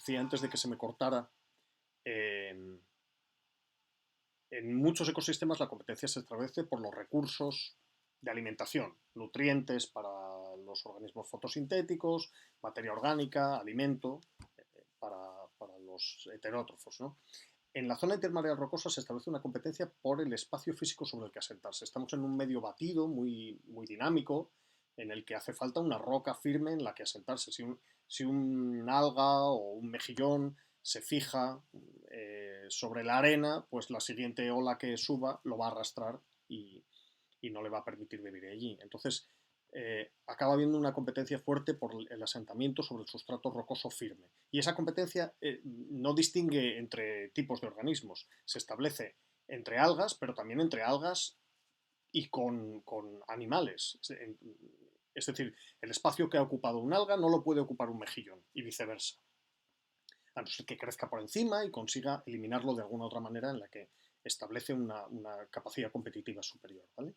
decía antes de que se me cortara, en, en muchos ecosistemas la competencia se establece por los recursos de alimentación, nutrientes para los organismos fotosintéticos, materia orgánica, alimento para los heterótrofos, ¿no? En la zona intermareal rocosa se establece una competencia por el espacio físico sobre el que asentarse. Estamos en un medio batido, muy dinámico, en el que hace falta una roca firme en la que asentarse. Si un alga o un mejillón se fija sobre la arena, pues la siguiente ola que suba lo va a arrastrar y no le va a permitir vivir allí. Entonces, acaba habiendo una competencia fuerte por el asentamiento sobre el sustrato rocoso firme. Y esa competencia no distingue entre tipos de organismos, se establece entre algas, pero también entre algas y con animales. Es decir, el espacio que ha ocupado un alga no lo puede ocupar un mejillón y viceversa. A no ser que crezca por encima y consiga eliminarlo de alguna otra manera en la que establece una capacidad competitiva superior, ¿vale?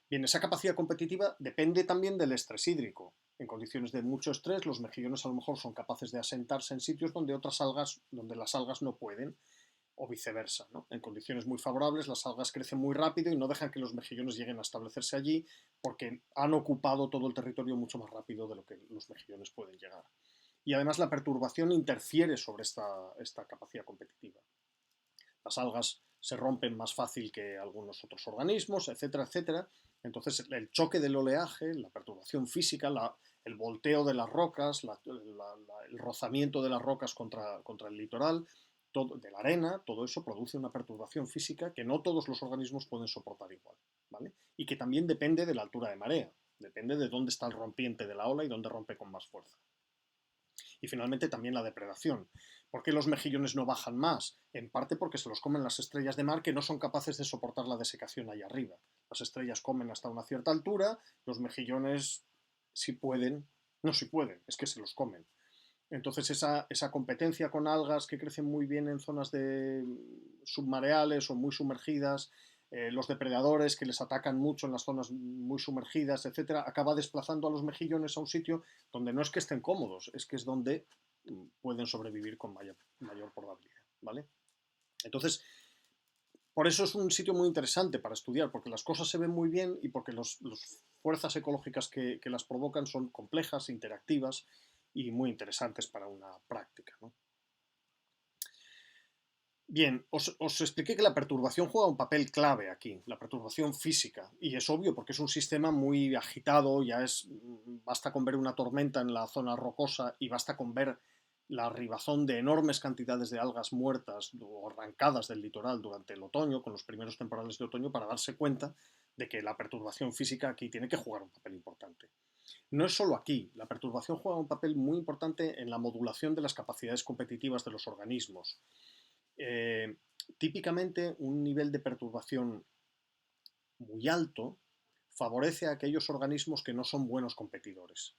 Bien, esa capacidad competitiva depende también del estrés hídrico. En condiciones de mucho estrés, los mejillones a lo mejor son capaces de asentarse en sitios donde las algas no pueden, o viceversa, ¿no? En condiciones muy favorables, las algas crecen muy rápido y no dejan que los mejillones lleguen a establecerse allí porque han ocupado todo el territorio mucho más rápido de lo que los mejillones pueden llegar. Y además la perturbación interfiere sobre esta capacidad competitiva. Las algas se rompen más fácil que algunos otros organismos, etcétera, etcétera. Entonces, el choque del oleaje, la perturbación física, el volteo de las rocas, el rozamiento de las rocas contra el litoral, de la arena, todo eso produce una perturbación física que no todos los organismos pueden soportar igual, ¿vale? Y que también depende de la altura de marea, depende de dónde está el rompiente de la ola y dónde rompe con más fuerza. Y finalmente también la depredación. ¿Por qué los mejillones no bajan más? En parte porque se los comen las estrellas de mar que no son capaces de soportar la desecación allá arriba. Las estrellas comen hasta una cierta altura, los mejillones si pueden, no si pueden, es que se los comen. Entonces esa competencia con algas que crecen muy bien en zonas submareales o muy sumergidas, los depredadores que les atacan mucho en las zonas muy sumergidas, etcétera, acaba desplazando a los mejillones a un sitio donde no es que estén cómodos, es que es donde pueden sobrevivir con mayor probabilidad, ¿vale? Entonces, por eso es un sitio muy interesante para estudiar, porque las cosas se ven muy bien y porque las fuerzas ecológicas que las provocan son complejas, interactivas y muy interesantes para una práctica, ¿no? Bien, os expliqué que la perturbación juega un papel clave aquí, la perturbación física, y es obvio porque es un sistema muy agitado, basta con ver una tormenta en la zona rocosa y basta con ver la arribazón de enormes cantidades de algas muertas o arrancadas del litoral durante el otoño, con los primeros temporales de otoño, para darse cuenta de que la perturbación física aquí tiene que jugar un papel importante. No es solo aquí, la perturbación juega un papel muy importante en la modulación de las capacidades competitivas de los organismos. Eh, Típicamente un nivel de perturbación muy alto favorece a aquellos organismos que no son buenos competidores.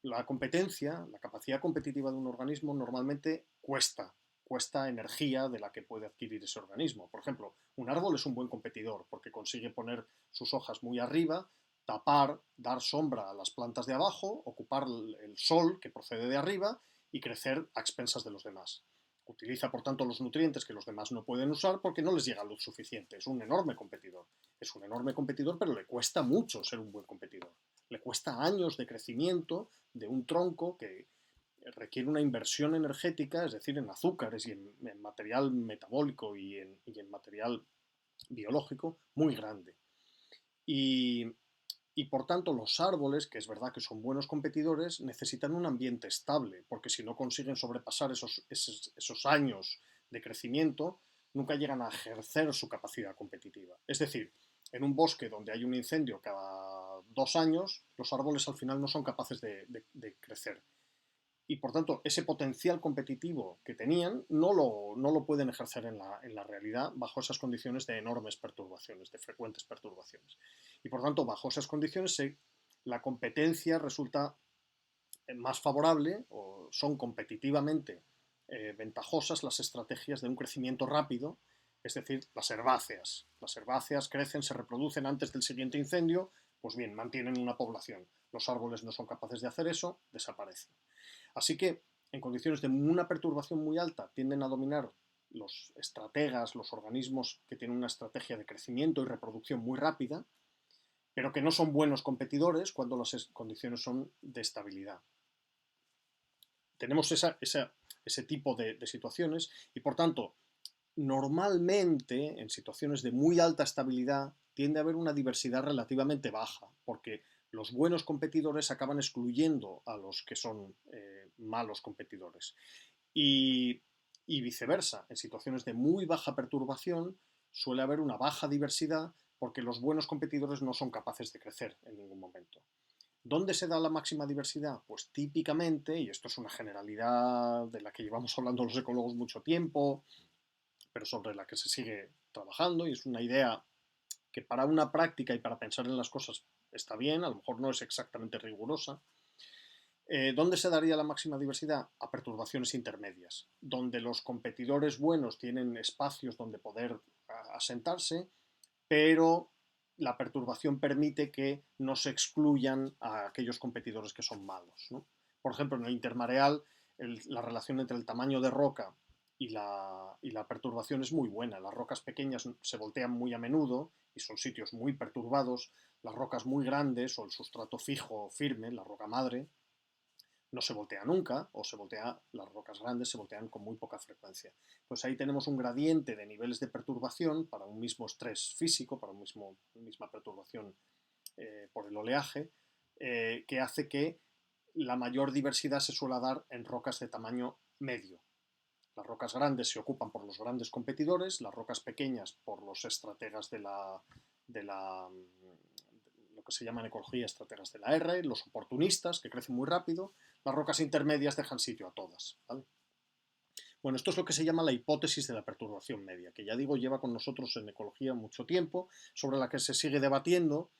La competencia, la capacidad competitiva de un organismo normalmente cuesta energía de la que puede adquirir ese organismo. Por ejemplo, un árbol es un buen competidor porque consigue poner sus hojas muy arriba, tapar, dar sombra a las plantas de abajo, ocupar el sol que procede de arriba y crecer a expensas de los demás. Utiliza, por tanto, los nutrientes que los demás no pueden usar porque no les llega luz suficiente. Es un enorme competidor. Es un enorme competidor, pero le cuesta mucho ser un buen competidor. Le cuesta años de crecimiento de un tronco que requiere una inversión energética, es decir, en azúcares y en material metabólico y en material biológico muy grande. Y, y por tanto los árboles, que es verdad que son buenos competidores, necesitan un ambiente estable, porque si no consiguen sobrepasar esos años de crecimiento, nunca llegan a ejercer su capacidad competitiva. Es decir, en un bosque donde hay un incendio cada 2 años, los árboles al final no son capaces de crecer. Y por tanto, ese potencial competitivo que tenían no lo pueden ejercer en la realidad bajo esas condiciones de enormes perturbaciones, de frecuentes perturbaciones. Y por tanto, bajo esas condiciones, la competencia resulta más favorable o son competitivamente ventajosas las estrategias de un crecimiento rápido, es decir, las herbáceas. Las herbáceas crecen, se reproducen antes del siguiente incendio, pues bien, mantienen una población. Los árboles no son capaces de hacer eso, desaparecen. Así que en condiciones de una perturbación muy alta tienden a dominar los estrategas, los organismos que tienen una estrategia de crecimiento y reproducción muy rápida, pero que no son buenos competidores cuando las condiciones son de estabilidad. Tenemos ese tipo de situaciones y, por tanto, normalmente en situaciones de muy alta estabilidad tiende a haber una diversidad relativamente baja, porque los buenos competidores acaban excluyendo a los que son malos competidores. Y viceversa, en situaciones de muy baja perturbación suele haber una baja diversidad porque los buenos competidores no son capaces de crecer en ningún momento. ¿Dónde se da la máxima diversidad? Pues típicamente, y esto es una generalidad de la que llevamos hablando los ecólogos mucho tiempo, pero sobre la que se sigue trabajando, y es una idea que para una práctica y para pensar en las cosas está bien, a lo mejor no es exactamente rigurosa. ¿Dónde se daría la máxima diversidad? A perturbaciones intermedias, donde los competidores buenos tienen espacios donde poder asentarse, pero la perturbación permite que no se excluyan a aquellos competidores que son malos, ¿no? Por ejemplo, en el intermareal, la relación entre el tamaño de roca y la perturbación es muy buena. Las rocas pequeñas se voltean muy a menudo y son sitios muy perturbados. Las rocas muy grandes o el sustrato fijo firme, la roca madre, no se voltea nunca, o se voltea, las rocas grandes se voltean con muy poca frecuencia. Pues ahí tenemos un gradiente de niveles de perturbación para un mismo estrés físico, para una misma perturbación por el oleaje, que hace que la mayor diversidad se suele dar en rocas de tamaño medio. Las rocas grandes se ocupan por los grandes competidores, las rocas pequeñas por los estrategas de lo que se llama en ecología estrategas de la R, los oportunistas que crecen muy rápido. Las rocas intermedias dejan sitio a todas, ¿vale? Bueno, esto es lo que se llama la hipótesis de la perturbación media, que ya digo lleva con nosotros en ecología mucho tiempo, sobre la que se sigue debatiendo,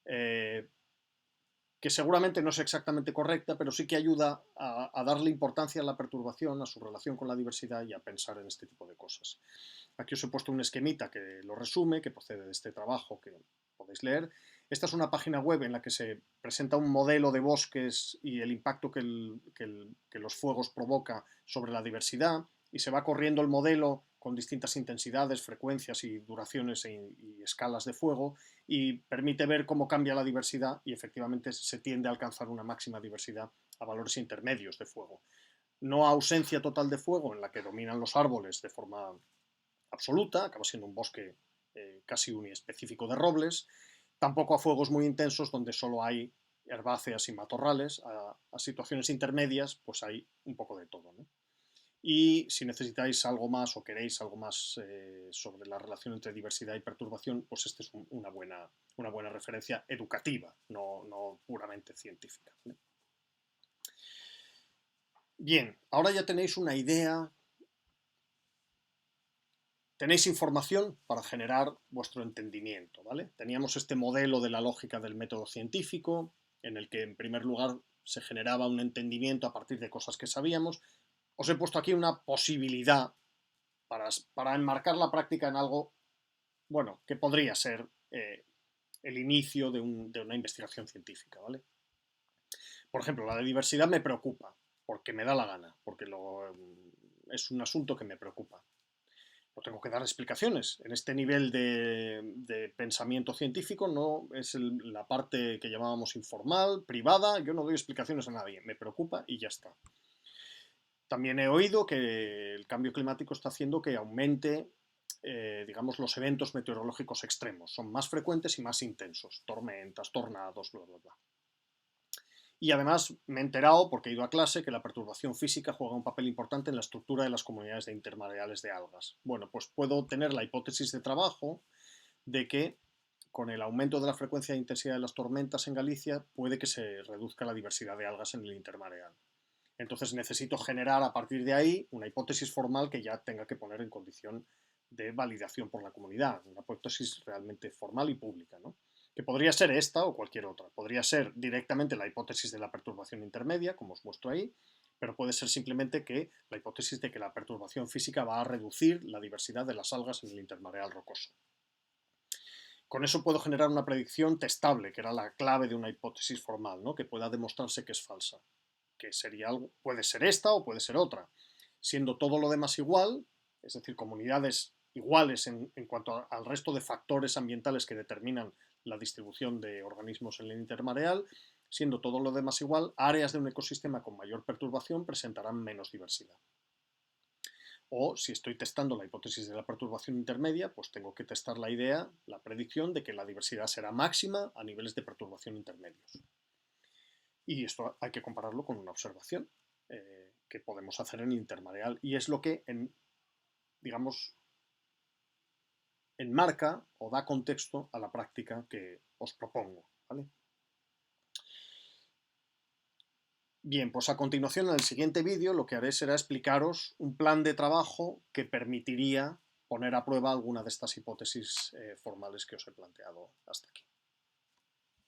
que seguramente no es exactamente correcta, pero sí que ayuda a darle importancia a la perturbación, a su relación con la diversidad y a pensar en este tipo de cosas. Aquí os he puesto un esquemita que lo resume, que procede de este trabajo que podéis leer. Esta es una página web en la que se presenta un modelo de bosques y el impacto que los fuegos provoca sobre la diversidad, y se va corriendo el modelo con distintas intensidades, frecuencias y duraciones y escalas de fuego, y permite ver cómo cambia la diversidad y efectivamente se tiende a alcanzar una máxima diversidad a valores intermedios de fuego. No a ausencia total de fuego en la que dominan los árboles de forma absoluta, acaba siendo un bosque casi uniespecífico de robles, tampoco a fuegos muy intensos donde solo hay herbáceas y matorrales, a situaciones intermedias pues hay un poco de todo, ¿no? Y si necesitáis algo más o queréis algo más sobre la relación entre diversidad y perturbación, pues esta es una buena referencia educativa, no puramente científica. Bien, ahora ya tenéis una idea, tenéis información para generar vuestro entendimiento, ¿vale? Teníamos este modelo de la lógica del método científico, en el que en primer lugar se generaba un entendimiento a partir de cosas que sabíamos. Os he puesto aquí una posibilidad para enmarcar la práctica en algo, bueno, que podría ser el inicio de una investigación científica, ¿vale? Por ejemplo, la de diversidad me preocupa, porque me da la gana, porque es un asunto que me preocupa. No tengo que dar explicaciones. En este nivel de pensamiento científico no es la parte que llamábamos informal, privada. Yo no doy explicaciones a nadie. Me preocupa y ya está. También he oído que el cambio climático está haciendo que aumente, digamos, los eventos meteorológicos extremos. Son más frecuentes y más intensos. Tormentas, tornados, bla, bla, bla. Y además me he enterado, porque he ido a clase, que la perturbación física juega un papel importante en la estructura de las comunidades de intermareales de algas. Bueno, pues puedo tener la hipótesis de trabajo de que con el aumento de la frecuencia e intensidad de las tormentas en Galicia puede que se reduzca la diversidad de algas en el intermareal. Entonces necesito generar a partir de ahí una hipótesis formal que ya tenga que poner en condición de validación por la comunidad, una hipótesis realmente formal y pública, ¿no? Que podría ser esta o cualquier otra. Podría ser directamente la hipótesis de la perturbación intermedia, como os muestro ahí, pero puede ser simplemente que la hipótesis de que la perturbación física va a reducir la diversidad de las algas en el intermareal rocoso. Con eso puedo generar una predicción testable, que era la clave de una hipótesis formal, ¿no? Que pueda demostrarse que es falsa. que sería algo, puede ser esta o puede ser otra. Siendo todo lo demás igual, es decir, comunidades iguales en cuanto al resto de factores ambientales que determinan la distribución de organismos en la intermareal, siendo todo lo demás igual, áreas de un ecosistema con mayor perturbación presentarán menos diversidad. O si estoy testando la hipótesis de la perturbación intermedia, pues tengo que testar la idea, la predicción de que la diversidad será máxima a niveles de perturbación intermedios. Y esto hay que compararlo con una observación que podemos hacer en el intermareal. Y es lo que, digamos, enmarca o da contexto a la práctica que os propongo, ¿vale? Bien, pues a continuación en el siguiente vídeo lo que haré será explicaros un plan de trabajo que permitiría poner a prueba alguna de estas hipótesis formales que os he planteado hasta aquí.